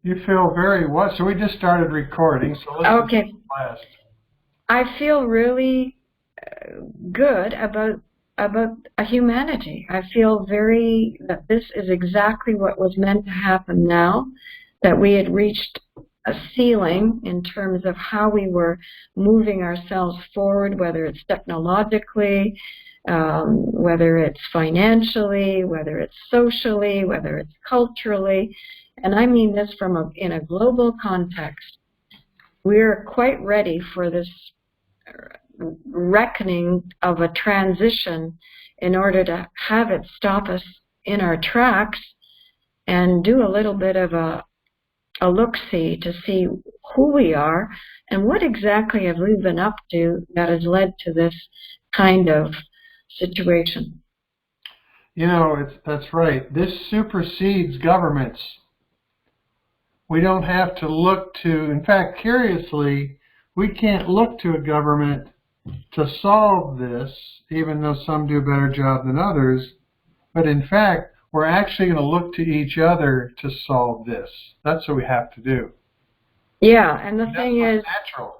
You feel very what? So we just started recording, so let's Okay. last. I feel really good about a humanity. I feel that this is exactly what was meant to happen now, that we had reached a ceiling in terms of how we were moving ourselves forward, whether it's technologically, whether it's financially, whether it's socially, whether it's culturally. And I mean this in a global context. We're quite ready for this reckoning of a transition in order to have it stop us in our tracks and do a little bit of a look-see to see who we are and what exactly have we been up to that has led to this kind of situation. You know, that's right. This supersedes governments. We don't have to look to, in fact, curiously, we can't look to a government to solve this, even though some do a better job than others. But in fact, we're actually going to look to each other to solve this. That's what we have to do. Yeah, and the thing is,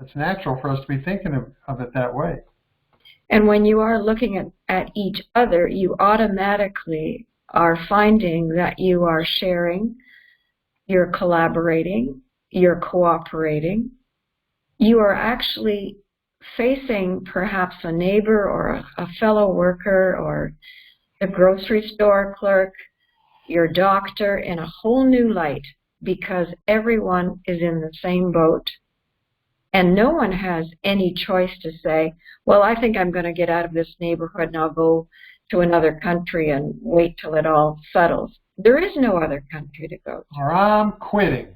it's natural for us to be thinking of it that way. And when you are looking at each other, you automatically are finding that you are sharing, you're collaborating, you're cooperating. You are actually facing perhaps a neighbor or a fellow worker or the grocery store clerk, your doctor in a whole new light, because everyone is in the same boat. And no one has any choice to say, well, I think I'm going to get out of this neighborhood and I'll go to another country and wait till it all settles. There is no other country to go to. Or I'm quitting.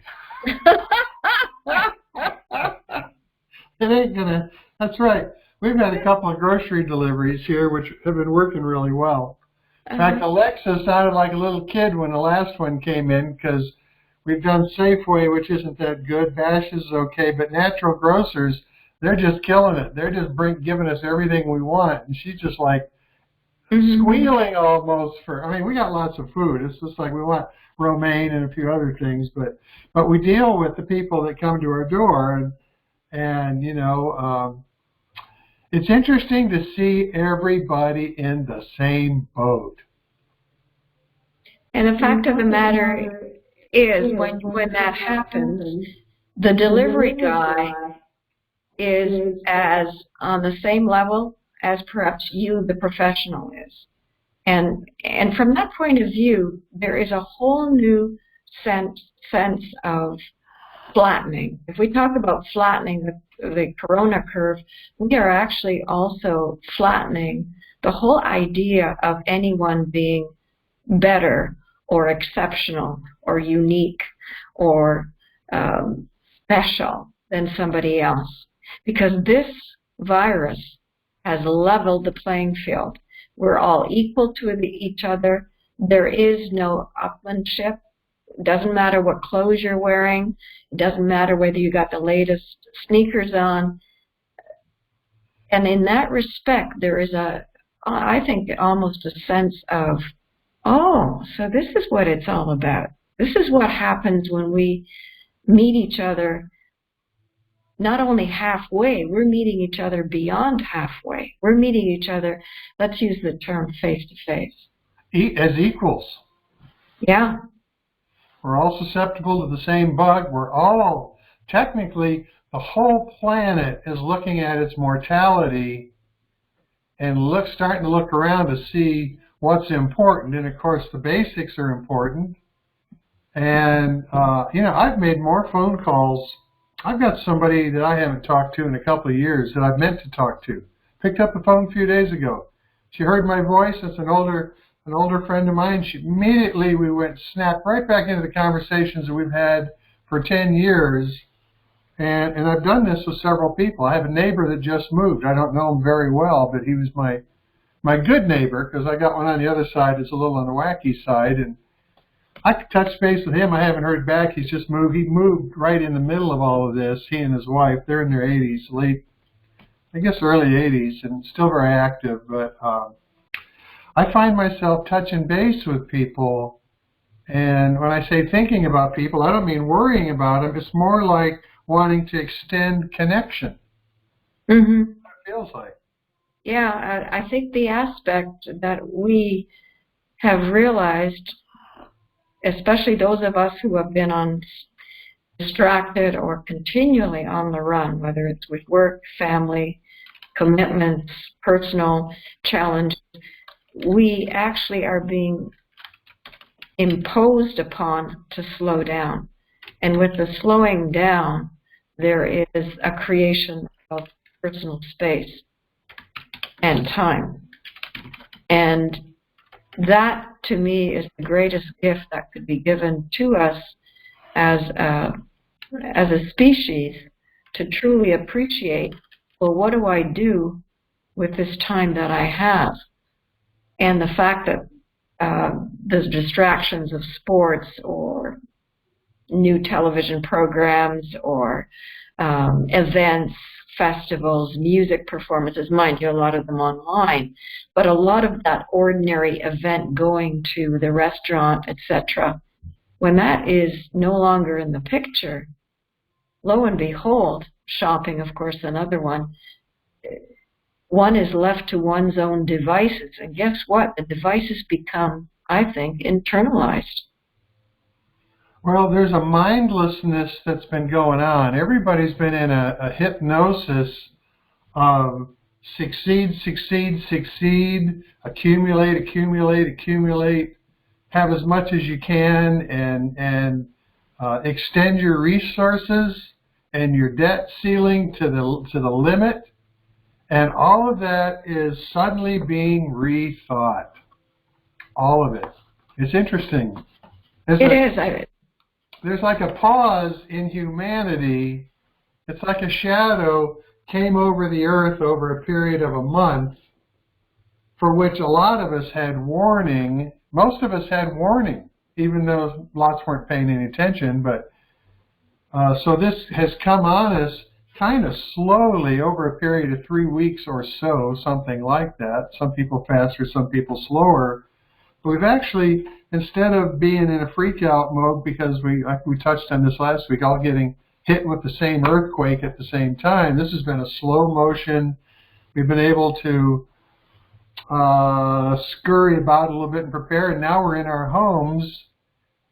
It ain't gonna. That's right. We've had a couple of grocery deliveries here, which have been working really well. In fact, Alexa sounded like a little kid when the last one came in, because we've done Safeway, which isn't that good. Bash is okay, but Natural Grocers, they're just killing it. They're just giving us everything we want, and she's just like squealing almost for. I mean, we got lots of food. It's just like we want romaine and a few other things, but we deal with the people that come to our door, and you know, it's interesting to see everybody in the same boat. And the fact of the matter is, when that happens, the delivery guy is as on the same level as perhaps you, the professional, is. And from that point of view, there is a whole new sense of flattening. If we talk about flattening the corona curve, we are actually also flattening the whole idea of anyone being better or exceptional or unique or special than somebody else. Because this virus has leveled the playing field. We're all equal to each other. There is no upmanship. It doesn't matter what clothes you're wearing. It doesn't matter whether you got the latest sneakers on. And in that respect, there is I think, almost a sense of, oh, so this is what it's all about. This is what happens when we meet each other not only halfway, we're meeting each other beyond halfway. We're meeting each other, let's use the term face-to-face. As equals. Yeah. We're all susceptible to the same bug. We're all, technically, the whole planet is looking at its mortality and starting to look around to see what's important. And, of course, the basics are important. And, you know, I've made more phone calls. I've got somebody that I haven't talked to in a couple of years that I've meant to talk to. Picked up the phone a few days ago. She heard my voice. It's an older friend of mine. We went snap right back into the conversations that we've had for 10 years. And I've done this with several people. I have a neighbor that just moved. I don't know him very well, but he was my good neighbor, because I got one on the other side that's a little on the wacky side. And I could touch base with him. I haven't heard back. He's just moved. He moved right in the middle of all of this. He and his wife, they're in their 80s, early 80s, and still very active. But I find myself touching base with people, And when I say thinking about people, I don't mean worrying about them. It's more like wanting to extend connection. Mm-hmm. It feels like. Yeah, I think the aspect that we have realized, especially those of us who have been distracted or continually on the run, whether it's with work, family, commitments, personal challenge, we actually are being imposed upon to slow down. And with the slowing down, there is a creation of personal space and time. And that, to me, is the greatest gift that could be given to us as a species, to truly appreciate, well, what do I do with this time that I have? And the fact that the distractions of sports or new television programs or events, festivals, music performances, mind you, a lot of them online, but a lot of that ordinary event going to the restaurant, etc., when that is no longer in the picture, lo and behold, shopping, of course, another one is left to one's own devices. And guess what? The devices become, I think, internalized. Well, there's a mindlessness that's been going on. Everybody's been in a hypnosis of succeed, succeed, succeed, accumulate, accumulate, accumulate, have as much as you can, and extend your resources and your debt ceiling to the limit. And all of that is suddenly being rethought. All of it. It's interesting. There's like a pause in humanity. It's like a shadow came over the earth over a period of a month, for which a lot of us had warning. Most of us had warning, even though lots weren't paying any attention. But so this has come on us kind of slowly over a period of 3 weeks or so, something like that. Some people faster, some people slower. But we've actually, instead of being in a freak-out mode, because we touched on this last week, all getting hit with the same earthquake at the same time, this has been a slow motion. We've been able to scurry about a little bit and prepare, and now we're in our homes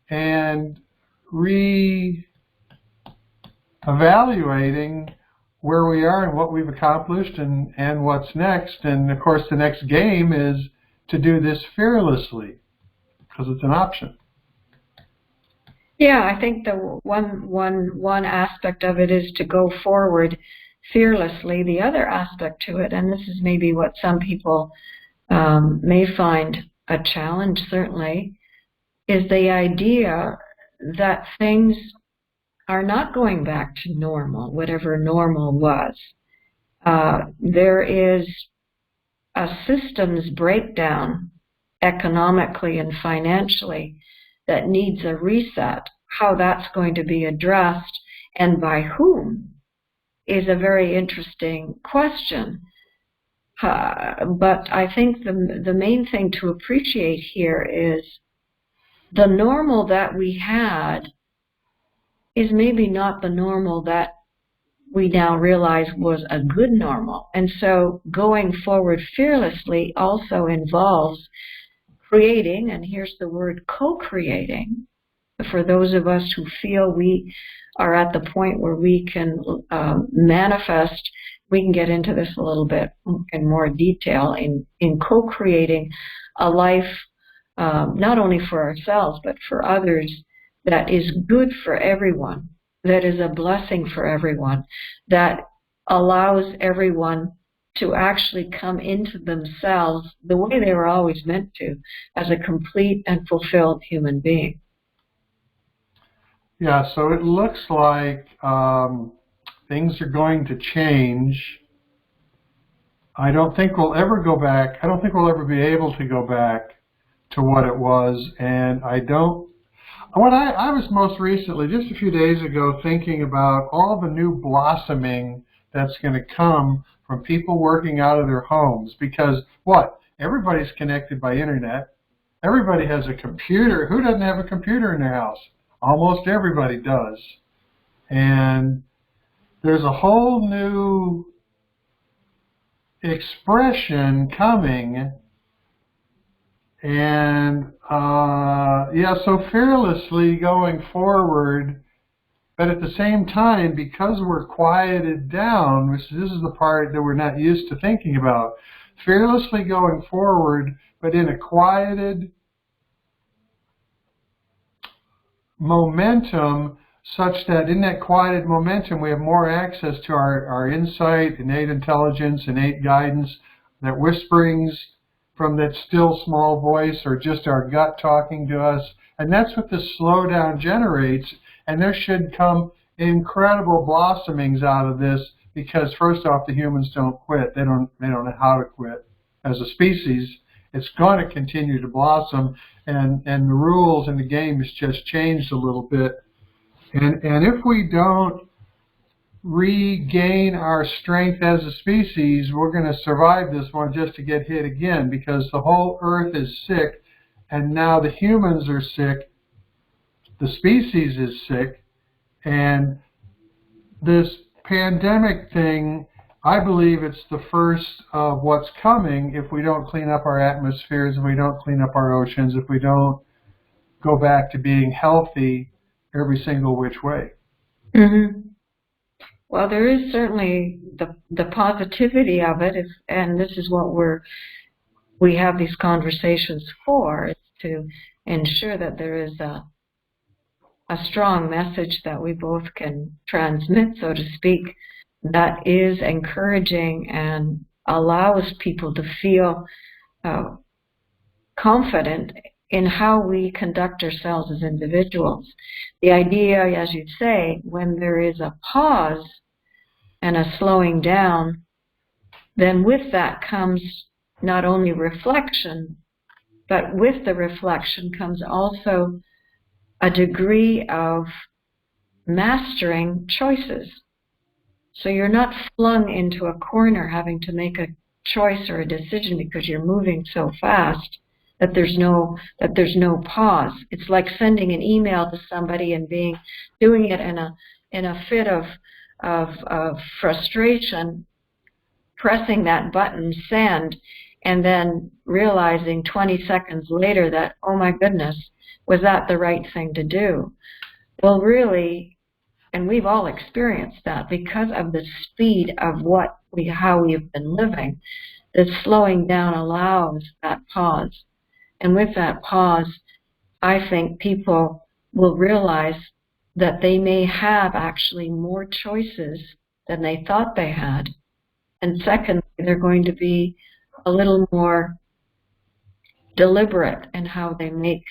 and re-evaluating where we are and what we've accomplished and what's next. And of course, the next game is to do this fearlessly, because it's an option. Yeah, I think the one aspect of it is to go forward fearlessly. The other aspect to it, and this is maybe what some people may find a challenge, certainly, is the idea that things are not going back to normal, whatever normal was. There is a systems breakdown economically and financially that needs a reset. How that's going to be addressed and by whom is a very interesting question. But I think the main thing to appreciate here is the normal that we had is maybe not the normal that we now realize was a good normal. And so going forward fearlessly also involves creating, and here's the word, co-creating. For those of us who feel we are at the point where we can manifest, we can get into this a little bit in more detail in co-creating a life not only for ourselves but for others that is good for everyone, that is a blessing for everyone, that allows everyone to actually come into themselves the way they were always meant to, as a complete and fulfilled human being. Yeah, so it looks like things are going to change. I don't think we'll ever go back. I don't think we'll ever be able to go back to what it was. And I was most recently, just a few days ago, thinking about all the new blossoming that's going to come from people working out of their homes. Because everybody's connected by internet. Everybody has a computer. Who doesn't have a computer in their house? Almost everybody does. And there's a whole new expression coming. And so fearlessly going forward, but at the same time, because we're quieted down, which this is the part that we're not used to thinking about, fearlessly going forward, but in a quieted momentum, such that in that quieted momentum we have more access to our insight, innate intelligence, innate guidance, that whisperings from that still small voice, or just our gut talking to us. And that's what this slowdown generates. And there should come incredible blossomings out of this, because first off, the humans don't quit. They don't know how to quit. As a species, it's going to continue to blossom, and the rules in the game has just changed a little bit. And if we don't regain our strength as a species, we're going to survive this one just to get hit again, because the whole earth is sick, and now the humans are sick, the species is sick, and this pandemic thing, I believe it's the first of what's coming if we don't clean up our atmospheres, if we don't clean up our oceans, if we don't go back to being healthy every single which way. Mm-hmm. Well, there is certainly the positivity of it, and this is what we have these conversations for, is to ensure that there is a strong message that we both can transmit, so to speak, that is encouraging and allows people to feel confident in how we conduct ourselves as individuals. The idea, as you say, when there is a pause and a slowing down, then with that comes not only reflection, but with the reflection comes also a degree of mastering choices. So you're not flung into a corner having to make a choice or a decision because you're moving so fast that there's no pause. It's like sending an email to somebody and doing it in a fit of frustration, pressing that button send, and then realizing 20 seconds later that, oh my goodness, was that the right thing to do? Well, really, and we've all experienced that because of the speed of how we have been living, the slowing down allows that pause. And with that pause, I think people will realize that they may have actually more choices than they thought they had. And secondly, they're going to be a little more deliberate in how they make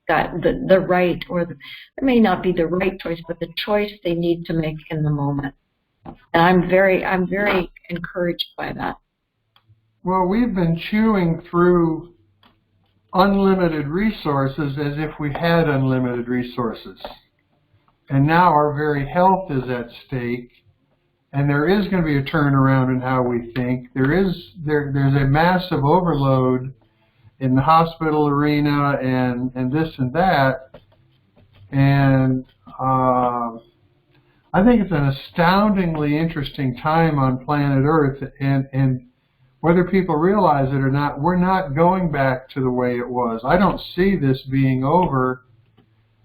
that the right, or it may not be the right choice, but the choice they need to make in the moment. And I'm very encouraged by that. Well, we've been chewing through unlimited resources as if we had unlimited resources. And now our very health is at stake, and there is going to be a turnaround in how we think. There's a massive overload in the hospital arena and this and that. And I think it's an astoundingly interesting time on planet Earth, and whether people realize it or not, we're not going back to the way it was. I don't see this being over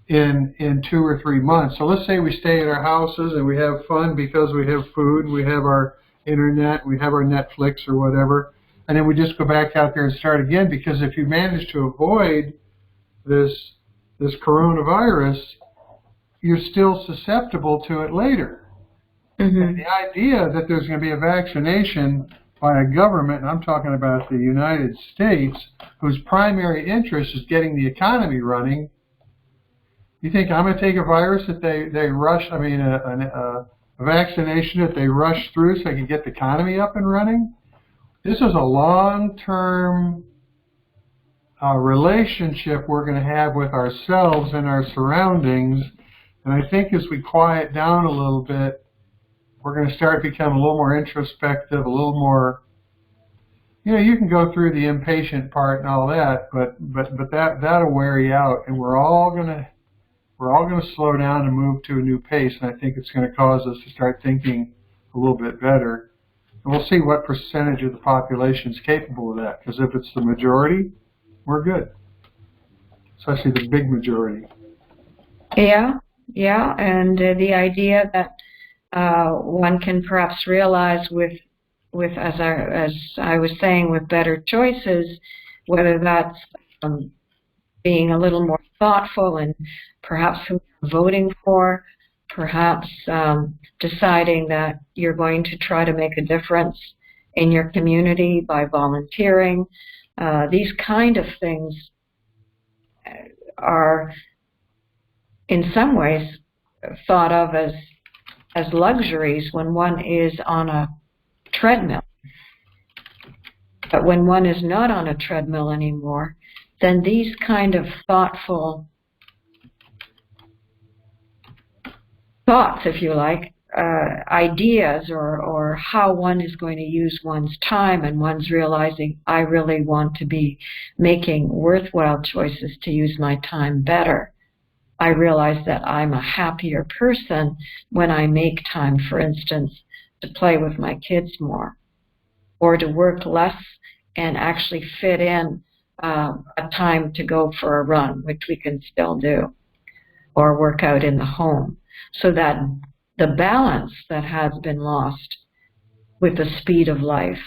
in 2 or 3 months. So let's say we stay in our houses and we have fun because we have food, we have our internet, we have our Netflix or whatever, and then we just go back out there and start again, because if you manage to avoid this coronavirus, you're still susceptible to it later. Mm-hmm. And the idea that there's going to be a vaccination by a government, and I'm talking about the United States, whose primary interest is getting the economy running. You think I'm going to take a virus that they rush, a vaccination that they rush through so they can get the economy up and running? This is a long-term relationship we're going to have with ourselves and our surroundings. And I think as we quiet down a little bit, we're going to start to become a little more introspective, a little more you know, you can go through the impatient part and all that, but that'll wear you out, and we're all gonna slow down and move to a new pace, and I think it's going to cause us to start thinking a little bit better. And we'll see what percentage of the population is capable of that, because if it's the majority, we're good, especially the big majority. Yeah, and the idea that one can perhaps realize with as I was saying, with better choices, whether that's being a little more thoughtful and perhaps who you're voting for, perhaps deciding that you're going to try to make a difference in your community by volunteering. These kind of things are in some ways thought of as luxuries when one is on a treadmill. But when one is not on a treadmill anymore, then these kind of thoughtful thoughts, if you like, ideas or how one is going to use one's time, and one's realizing, I really want to be making worthwhile choices to use my time better. I realize that I'm a happier person when I make time, for instance, to play with my kids more, or to work less and actually fit in a time to go for a run, which we can still do, or work out in the home, so that the balance that has been lost with the speed of life,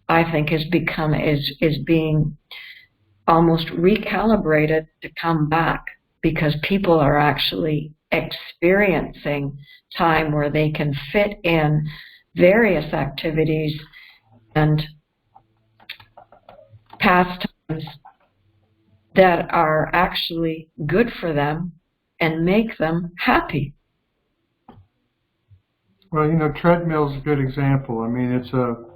I think, is being almost recalibrated to come back, because people are actually experiencing time where they can fit in various activities and pastimes that are actually good for them and make them happy. Well, you know, treadmill's a good example. I mean, it's the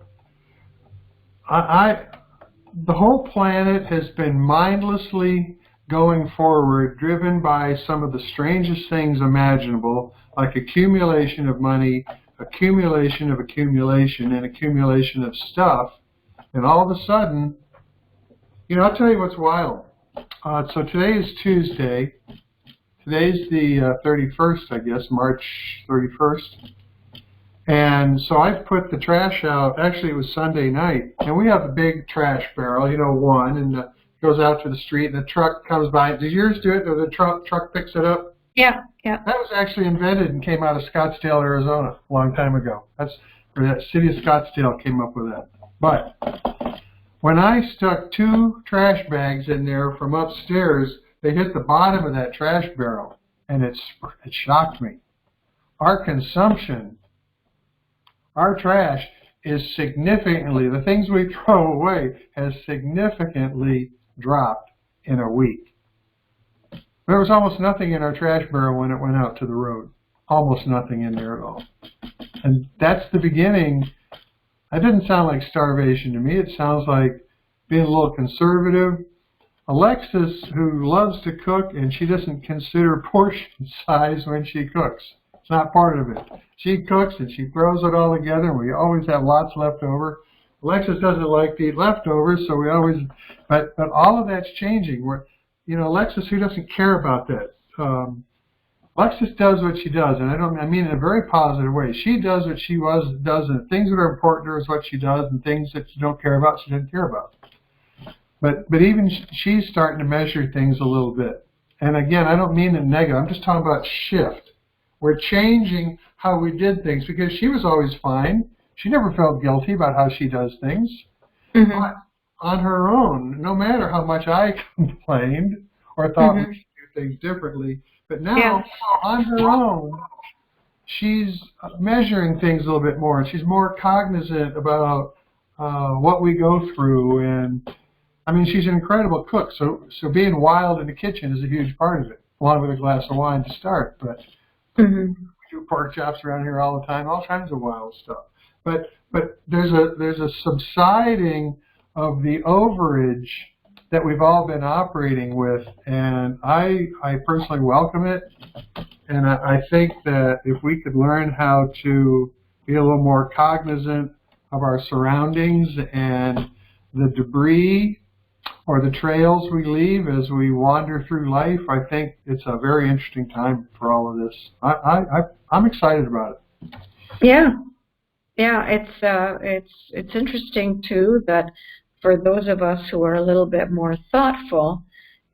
whole planet has been mindlessly going forward, driven by some of the strangest things imaginable, like accumulation of money, accumulation of accumulation, and accumulation of stuff. And all of a sudden, you know, I'll tell you what's wild. So today is Tuesday. Today's the 31st, I guess, March 31st. And so I've put the trash out. Actually, it was Sunday night. And we have a big trash barrel, you know, one, and goes out to the street, and the truck comes by. Did yours do it, or the truck picks it up? Yeah. That was actually invented and came out of Scottsdale, Arizona, a long time ago. That's where that city of Scottsdale came up with that. But when I stuck 2 trash bags in there from upstairs, they hit the bottom of that trash barrel, and it shocked me. Our consumption, our trash is significantly, the things we throw away has significantly dropped in a week. There was almost nothing in our trash barrel when it went out to the road. Almost nothing in there at all. And that's the beginning. That didn't sound like starvation to me. It sounds like being a little conservative. Alexis, who loves to cook, and she doesn't consider portion size when she cooks. It's not part of it. She cooks and she throws it all together, and we always have lots left over. Alexis doesn't like to eat leftovers, so we always, but all of that's changing. You know, Alexis, who doesn't care about that? Alexis does what she does, and I mean in a very positive way. She does what she does, and things that are important to her is what she does, and things that she don't care about, she doesn't care about. But even she's starting to measure things a little bit. And again, I don't mean in negative. I'm just talking about shift. We're changing how we did things, because she was always fine. She never felt guilty about how she does things. Mm-hmm. But on her own, no matter how much I complained or thought we should do things differently, but now on her own, she's measuring things a little bit more. She's more cognizant about what we go through. And I mean, she's an incredible cook. So being wild in the kitchen is a huge part of it, along with a glass of wine to start. But we do pork chops around here all the time, all kinds of wild stuff. But there's a subsiding of the overage that we've all been operating with, and I personally welcome it. And I think that if we could learn how to be a little more cognizant of our surroundings and the debris or the trails we leave as we wander through life, I think it's a very interesting time for all of this. I'm excited about it. Yeah, yeah. It's interesting too that for those of us who are a little bit more thoughtful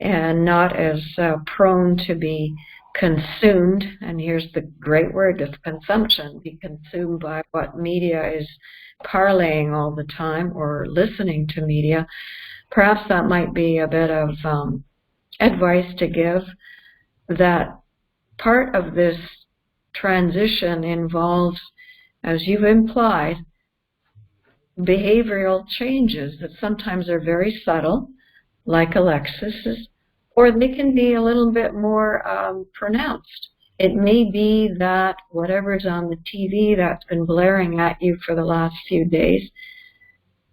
and not as prone to be consumed, and here's the great word, is consumption, be consumed by what media is parlaying all the time or listening to media. Perhaps that might be a bit of advice to give, that part of this transition involves, as you've implied, behavioral changes that sometimes are very subtle, like Alexis's, or they can be a little bit more pronounced. It may be that whatever's on the TV that's been blaring at you for the last few days,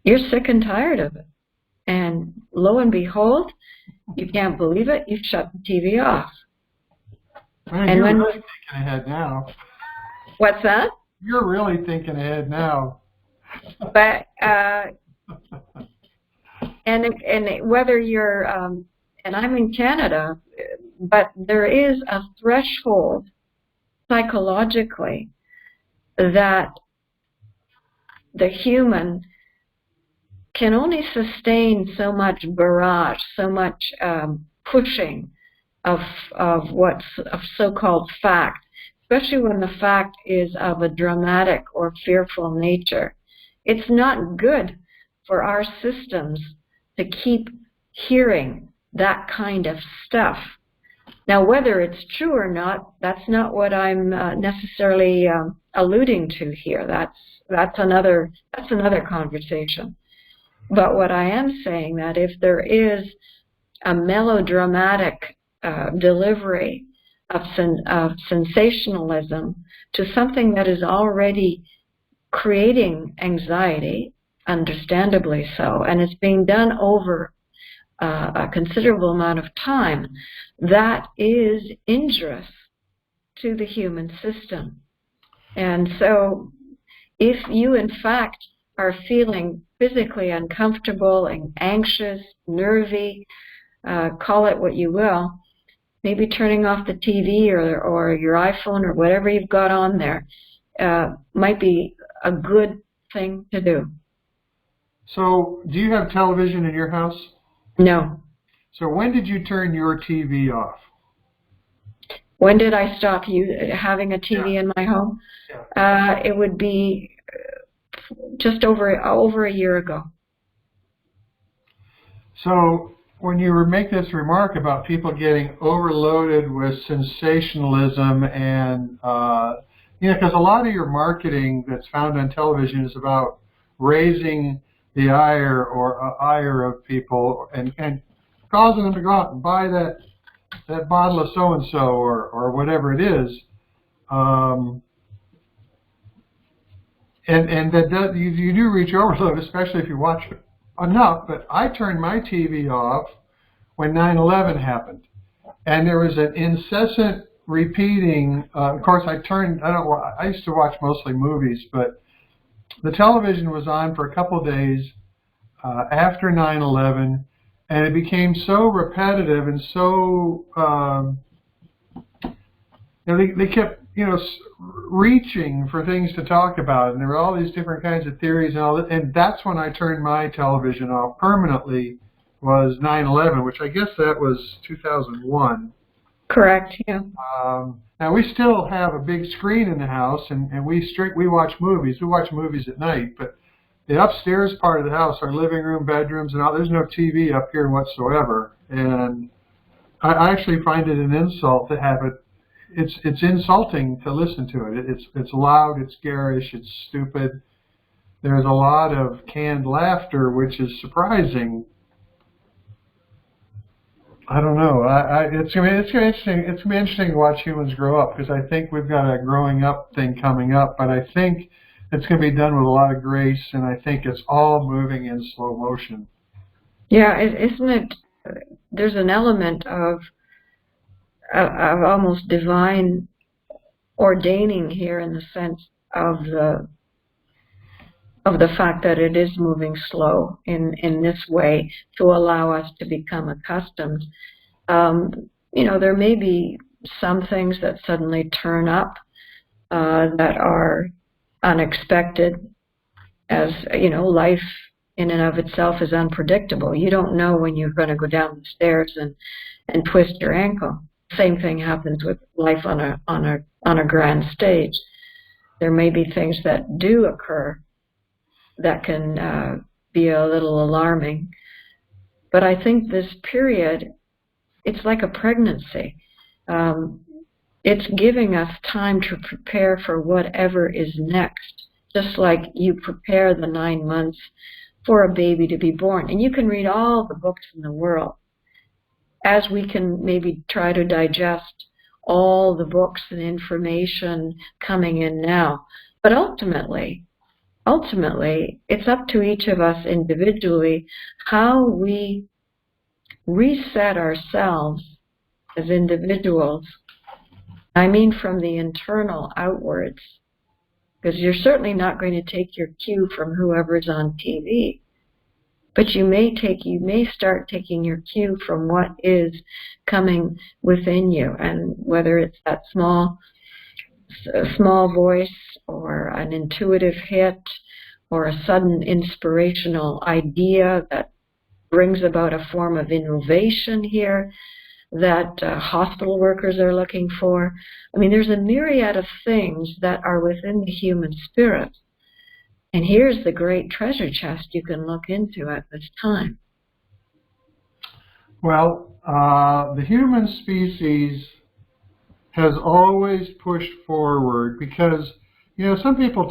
you're sick and tired of it. And lo and behold, you can't believe it, you shut the TV off. Man, and you're really thinking ahead now. What's that? You're really thinking ahead now. But and whether you're and I'm in Canada, but there is a threshold psychologically that the human can only sustain so much barrage, so much pushing of what's of so-called fact, especially when the fact is of a dramatic or fearful nature. It's not good for our systems to keep hearing that kind of stuff. Now, whether it's true or not, that's not what I'm necessarily alluding to here. That's another conversation. But what I am saying, that if there is a melodramatic delivery of sensationalism to something that is already creating anxiety, understandably so, and it's being done over a considerable amount of time, that is injurious to the human system. And so if you in fact are feeling physically uncomfortable and anxious, nervy, call it what you will, maybe turning off the TV or your iPhone or whatever you've got on there might be a good thing to do. So, do you have television in your house? No. So when did you turn your TV off? When did I stop having a TV in my home? Yeah. It would be just over a year ago. So when you make this remark about people getting overloaded with sensationalism and, because a lot of your marketing that's found on television is about raising the ire of people and causing them to go out and buy that bottle of so-and-so or whatever it is. And that you do reach overload, especially if you watch it enough. But I turned my TV off when 9/11 happened. And there was an incessant repeating. Of course, I used to watch mostly movies, but the television was on for a couple of days after 9/11, and it became so repetitive and so they kept reaching for things to talk about, and there were all these different kinds of theories and all that. And that's when I turned my television off permanently. Was 9/11, which I guess that was 2001. Correct. Yeah. Now we still have a big screen in the house, and we watch movies. We watch movies at night, but the upstairs part of the house, our living room, bedrooms, and all, there's no TV up here whatsoever. And I actually find it an insult to have it. It's insulting to listen to it. It's loud, it's garish, it's stupid. There's a lot of canned laughter, which is surprising. I don't know. It's gonna be interesting to watch humans grow up, because I think we've got a growing up thing coming up. But I think it's going to be done with a lot of grace, and I think it's all moving in slow motion. Yeah, isn't it? There's an element of almost divine ordaining here, in the sense of of the fact that it is moving slow in this way to allow us to become accustomed. There may be some things that suddenly turn up that are unexpected, as life in and of itself is unpredictable. You don't know when you're going to go down the stairs and twist your ankle. Same thing happens with life on a grand stage. There may be things that do occur that can be a little alarming. But I think this period, it's like a pregnancy. It's giving us time to prepare for whatever is next, just like you prepare the 9 months for a baby to be born. And you can read all the books in the world, as we can maybe try to digest all the books and information coming in now. But ultimately, it's up to each of us individually how we reset ourselves as individuals. I mean from the internal outwards, because you're certainly not going to take your cue from whoever's on TV, but you may start taking your cue from what is coming within you, and whether it's that small voice or an intuitive hit or a sudden inspirational idea that brings about a form of innovation here that hospital workers are looking for. I mean, there's a myriad of things that are within the human spirit. And here's the great treasure chest you can look into at this time. Well, the human species has always pushed forward because, some people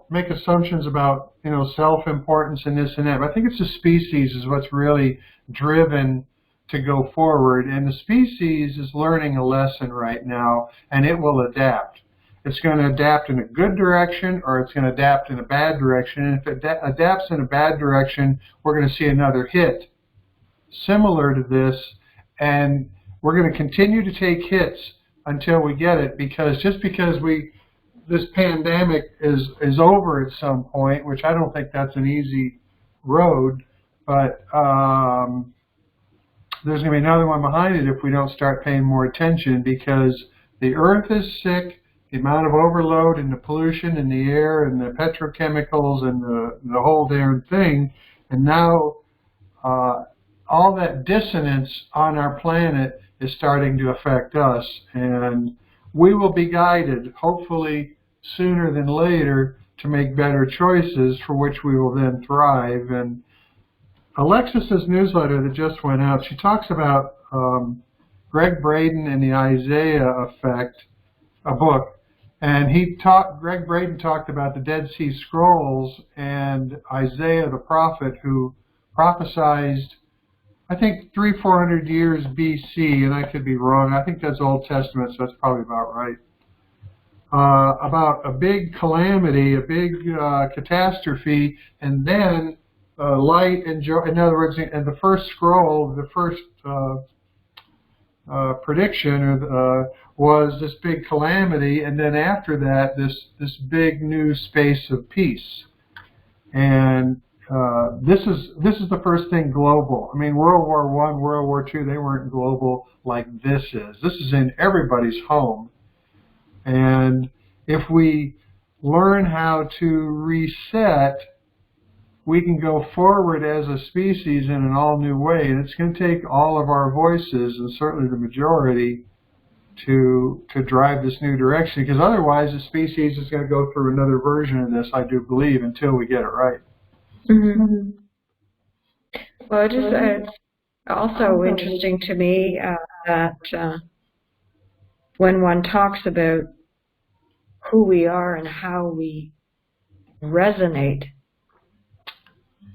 make assumptions about, self-importance and this and that. But I think it's the species is what's really driven to go forward. And the species is learning a lesson right now, and it will adapt. It's going to adapt in a good direction, or it's going to adapt in a bad direction. And if it adapts in a bad direction, we're going to see another hit similar to this, and we're going to continue to take hits until we get it, because just because this pandemic is over at some point, which I don't think that's an easy road, but there's going to be another one behind it if we don't start paying more attention, because the earth is sick. The amount of overload and the pollution in the air and the petrochemicals and the whole damn thing, and now all that dissonance on our planet is starting to affect us, and we will be guided, hopefully sooner than later, to make better choices for which we will then thrive. And Alexis's newsletter that just went out, she talks about Greg Braden and the Isaiah effect, a book. And Greg Braden talked about the Dead Sea Scrolls and Isaiah the prophet, who prophesied, I think, 300-400 years BC, and I could be wrong. I think that's Old Testament, so that's probably about right. About a big calamity, a big catastrophe, and then light and joy. In other words, and the first scroll, the first prediction was this big calamity, and then after that, this big new space of peace. And this is the first thing global. I mean, World War I, World War II, they weren't global like this is. This is in everybody's home. And if we learn how to reset, we can go forward as a species in an all-new way. And it's going to take all of our voices, and certainly the majority, to drive this new direction. Because otherwise, the species is going to go through another version of this, I do believe, until we get it right. Mm-hmm. Well, it's also interesting to me that when one talks about who we are and how we resonate,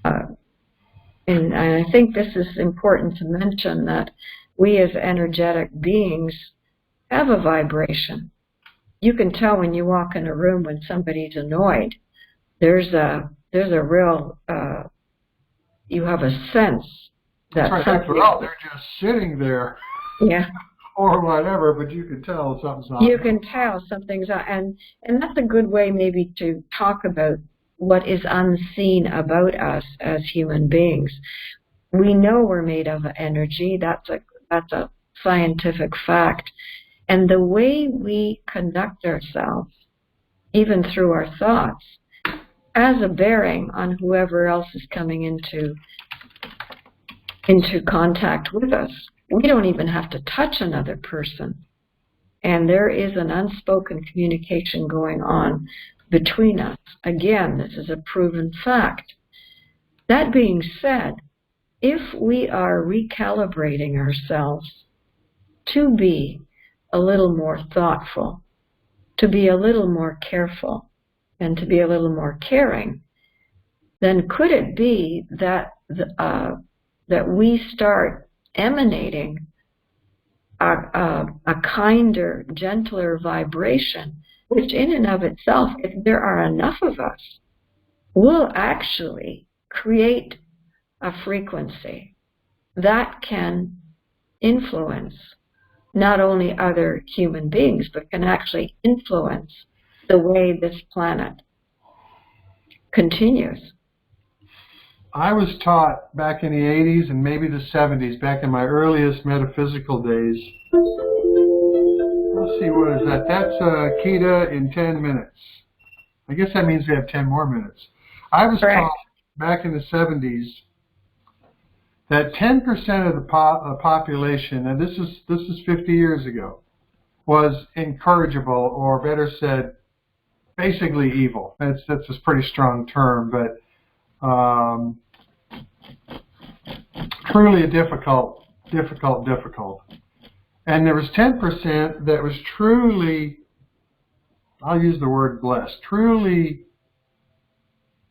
and I think this is important to mention, that we as energetic beings have a vibration. You can tell when you walk in a room when somebody's annoyed. There's a real, you have a sense that after all, they're just sitting there. Yeah. Or whatever, but you can tell something's not. You can tell something's not, and that's a good way maybe to talk about what is unseen about us as human beings. We know we're made of energy. That's a scientific fact. And the way we conduct ourselves, even through our thoughts, has a bearing on whoever else is coming into contact with us. We don't even have to touch another person. And there is an unspoken communication going on between us. Again, this is a proven fact. That being said, if we are recalibrating ourselves to be a little more thoughtful, to be a little more careful, and to be a little more caring, then could it be that that we start emanating a kinder, gentler vibration, which in and of itself, if there are enough of us, will actually create a frequency that can influence not only other human beings, but can actually influence the way this planet continues. I was taught back in the 80s and maybe the 70s, back in my earliest metaphysical days. Let's see, what is that? That's Kita in 10 minutes. I guess that means we have 10 more minutes. I was taught back in the 70s that 10% of the population, and this is 50 years ago, was incorrigible, or better said, basically evil. That's a pretty strong term, but truly a difficult. And there was 10% that was truly, I'll use the word blessed, truly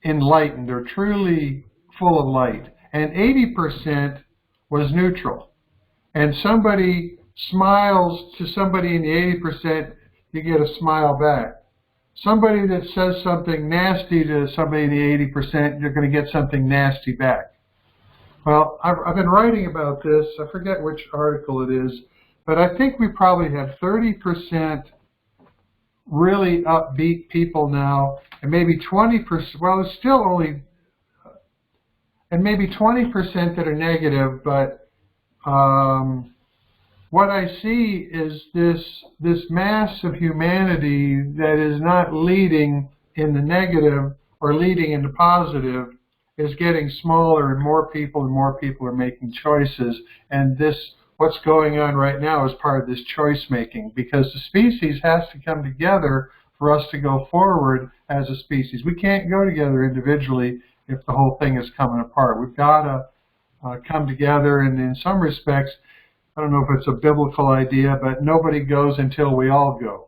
enlightened or truly full of light. And 80% was neutral. And somebody smiles to somebody in the 80%, you get a smile back. Somebody that says something nasty to somebody in the 80%, you're going to get something nasty back. Well, I've been writing about this. I forget which article it is, but I think we probably have 30% really upbeat people now, and maybe 20%, well, it's still only, and maybe 20% that are negative, but what I see is this mass of humanity that is not leading in the negative or leading in the positive is getting smaller, and more people are making choices. And what's going on right now is part of this choice making, because the species has to come together for us to go forward as a species. We can't go together individually if the whole thing is coming apart. We've got to come together, and in some respects, I don't know if it's a biblical idea, but nobody goes until we all go.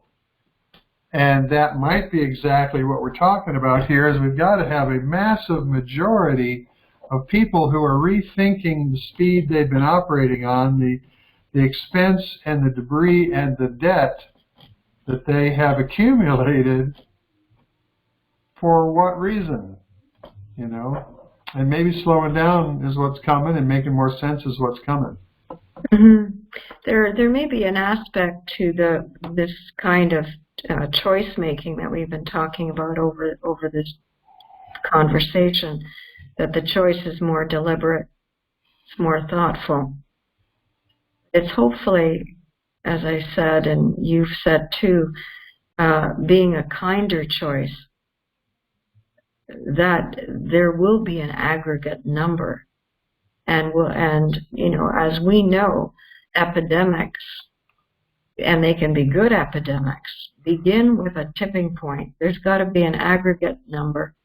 And that might be exactly what we're talking about here, is we've got to have a massive majority of people who are rethinking the speed they've been operating on, the expense and the debris and the debt that they have accumulated. For what reason? You know? And maybe slowing down is what's coming, and making more sense is what's coming. Mm-hmm. There may be an aspect to this kind of choice making that we've been talking about over this conversation, that the choice is more deliberate, it's more thoughtful. It's hopefully, as I said, and you've said too, being a kinder choice, that there will be an aggregate number. And you know, as we know, epidemics, and they can be good epidemics, begin with a tipping point. There's got to be an aggregate number.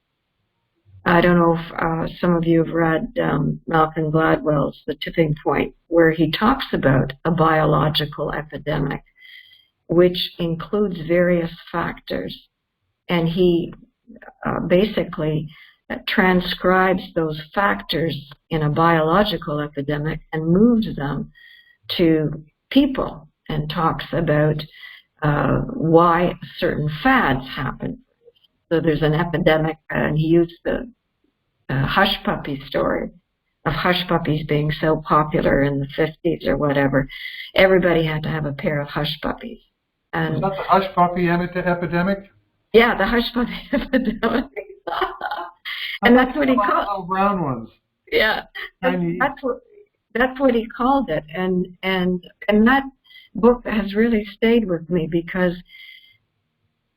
I don't know if some of you have read Malcolm Gladwell's The Tipping Point, where he talks about a biological epidemic, which includes various factors. And he basically transcribes those factors in a biological epidemic and moves them to people, and talks about why certain fads happen. So there's an epidemic, and he used the hush puppy story of hush puppies being so popular in the 50s or whatever. Everybody had to have a pair of hush puppies. And is that the hush puppy epidemic? Yeah, the hush puppy epidemic. And that's what he called little brown ones. Yeah, that's what he called it, and that book has really stayed with me because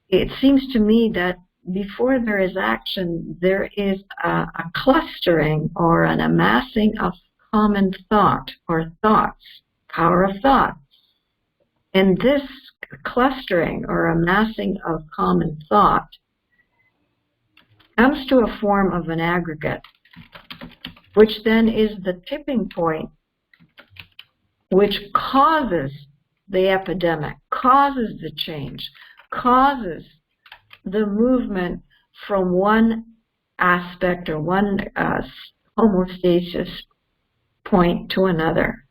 it seems to me that before there is action, there is a clustering or an amassing of common thought or thoughts, power of thought. And this clustering or amassing of common thought comes to a form of an aggregate, which then is the tipping point which causes the epidemic, causes the change, causes the movement from one aspect or one homeostasis point to another.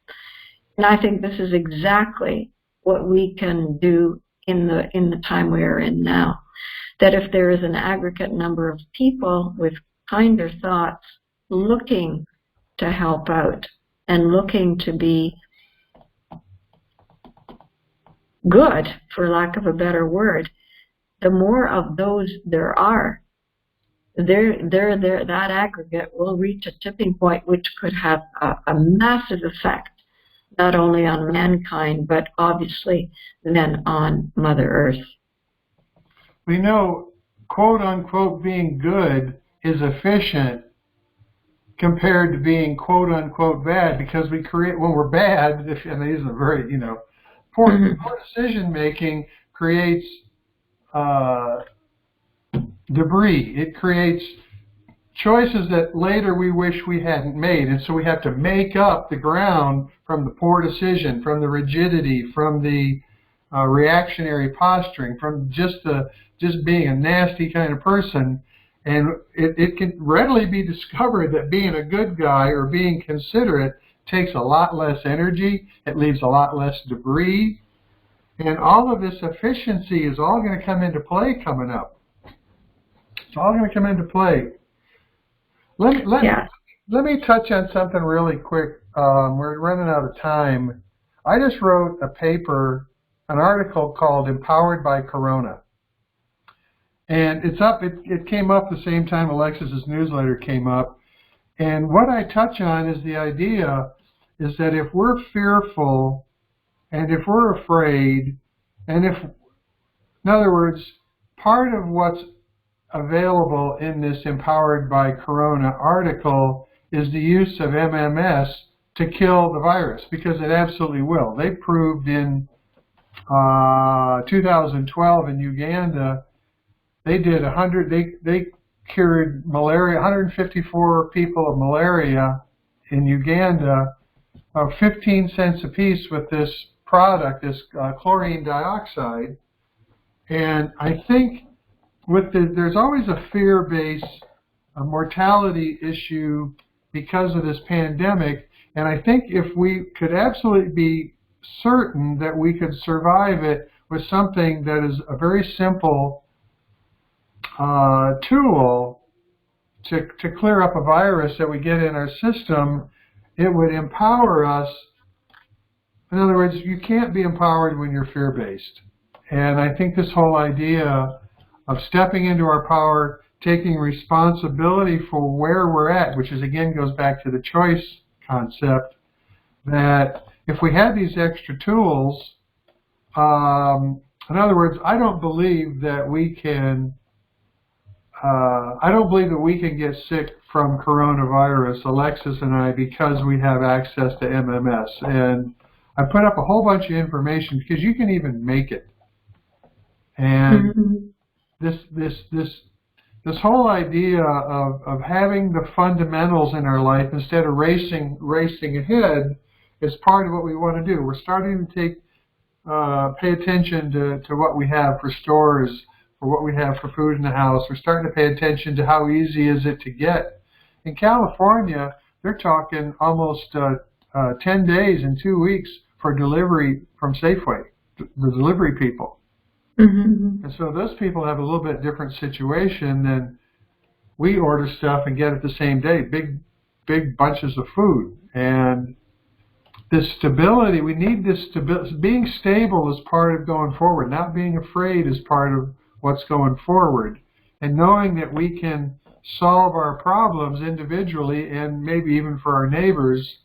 And I think this is exactly what we can do in the time we are in now. That if there is an aggregate number of people with kinder thoughts looking to help out and looking to be good, for lack of a better word, the more of those there are, that aggregate will reach a tipping point which could have a massive effect, not only on mankind, but obviously then on Mother Earth. We know, quote unquote, being good is efficient compared to being quote unquote bad, because we create, when we're bad, and these are very, poor decision making creates debris. It creates choices that later we wish we hadn't made, and so we have to make up the ground from the poor decision, from the rigidity, from the reactionary posturing, from just being a nasty kind of person. And it can readily be discovered that being a good guy or being considerate takes a lot less energy. It leaves a lot less debris. And all of this efficiency is all going to come into play coming up. It's all going to come into play. Let me touch on something really quick. We're running out of time. I just wrote a paper, an article called Empowered by Corona. And it's up. It came up the same time Alexis's newsletter came up. And what I touch on is the idea is that if we're fearful and if we're afraid, and if, in other words, part of what's available in this Empowered by Corona article is the use of MMS to kill the virus, because it absolutely will. They proved in 2012 in Uganda, they did they cured malaria, 154 people of malaria in Uganda, 15 cents apiece with this product, this chlorine dioxide. And I think there's always a fear-based mortality issue because of this pandemic. And I think if we could absolutely be certain that we could survive it with something that is a very simple tool to clear up a virus that we get in our system, it would empower us. In other words, you can't be empowered when you're fear-based. And I think this whole idea of stepping into our power, taking responsibility for where we're at, which is again goes back to the choice concept, that if we had these extra tools, in other words, I don't believe that we can get sick from coronavirus, Alexis and I, because we have access to MMS. And I put up a whole bunch of information because you can even make it. And this whole idea of having the fundamentals in our life instead of racing ahead is part of what we want to do. We're starting to pay attention to what we have for stores, for what we have for food in the house. We're starting to pay attention to how easy is it to get. In California, they're talking almost 10 days and 2 weeks for delivery from Safeway, the delivery people. Mm-hmm. And so those people have a little bit different situation than we order stuff and get it the same day, big bunches of food. And this stability, we need this stability. Being stable is part of going forward. Not being afraid is part of what's going forward. And knowing that we can solve our problems individually and maybe even for our neighbors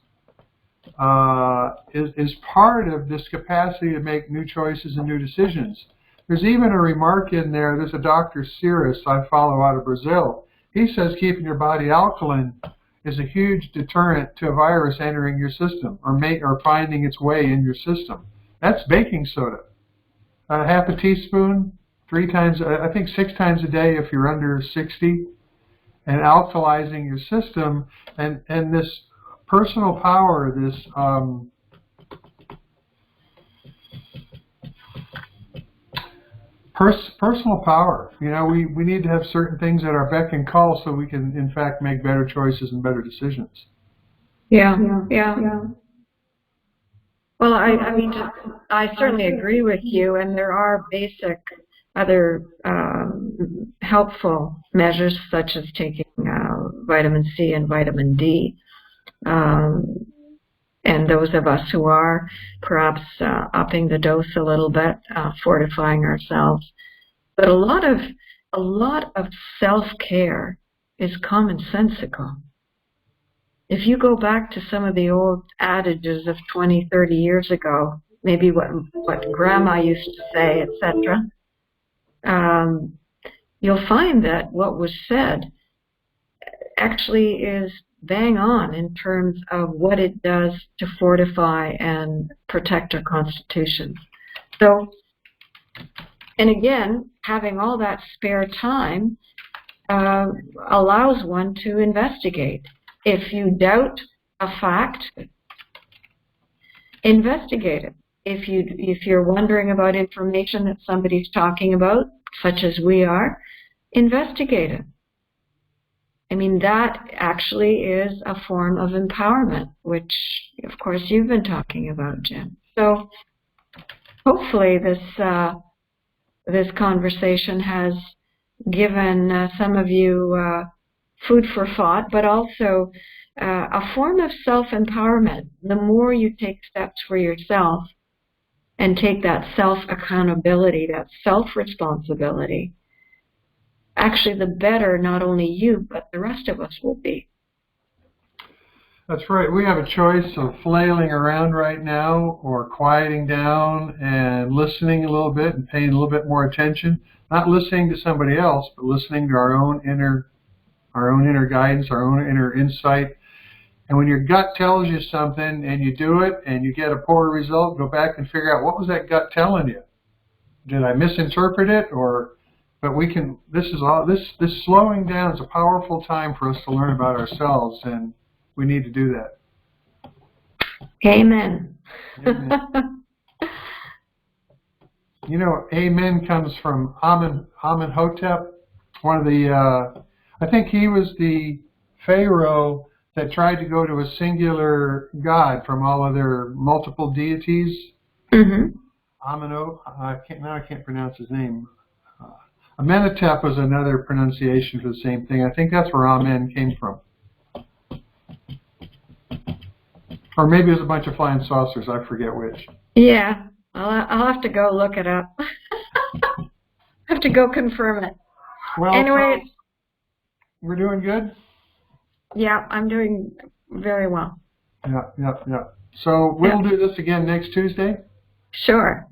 is part of this capacity to make new choices and new decisions. There's even a remark in there. There's a Dr. Cirrus I follow out of Brazil. He says keeping your body alkaline is a huge deterrent to a virus entering your system or finding its way in your system. That's baking soda. Half a teaspoon, 3 times, I think 6 times a day if you're under 60, and alkalizing your system, and this personal power, this personal power. You know, we need to have certain things at our beck and call so we can, in fact, make better choices and better decisions. Yeah. Well, I mean, I certainly agree with you, and there are basic other helpful measures such as taking vitamin C and vitamin D. And those of us who are perhaps upping the dose a little bit, fortifying ourselves. But a lot of self-care is commonsensical. If you go back to some of the old adages of 20, 30 years ago, maybe what Grandma used to say, etc., you'll find that what was said actually is bang on in terms of what it does to fortify and protect our constitutions. So, and again, having all that spare time allows one to investigate. If you doubt a fact, investigate it. If you're wondering about information that somebody's talking about, such as we are, investigate it. I mean, that actually is a form of empowerment, which, of course, you've been talking about, Jim. So hopefully this conversation has given some of you food for thought, but also a form of self-empowerment. The more you take steps for yourself and take that self-accountability, that self-responsibility, actually the better not only you, but the rest of us will be. That's right. We have a choice of flailing around right now or quieting down and listening a little bit and paying a little bit more attention. Not listening to somebody else, but listening to our own inner guidance, our own inner insight. And when your gut tells you something and you do it and you get a poor result, go back and figure out what was that gut telling you. Did I misinterpret it? But we can. This slowing down is a powerful time for us to learn about ourselves, and we need to do that. Amen. Amen. You know, amen comes from Amenhotep, one of the. I think he was the pharaoh that tried to go to a singular god from all of their multiple deities. Mm-hmm. I can't pronounce his name. Amenhotep was another pronunciation for the same thing. I think that's where amen came from. Or maybe it was a bunch of flying saucers. I forget which. Yeah, I'll have to go look it up. Have to go confirm it. Well, anyway, we're doing good? Yeah, I'm doing very well. Yeah. So we'll do this again next Tuesday? Sure.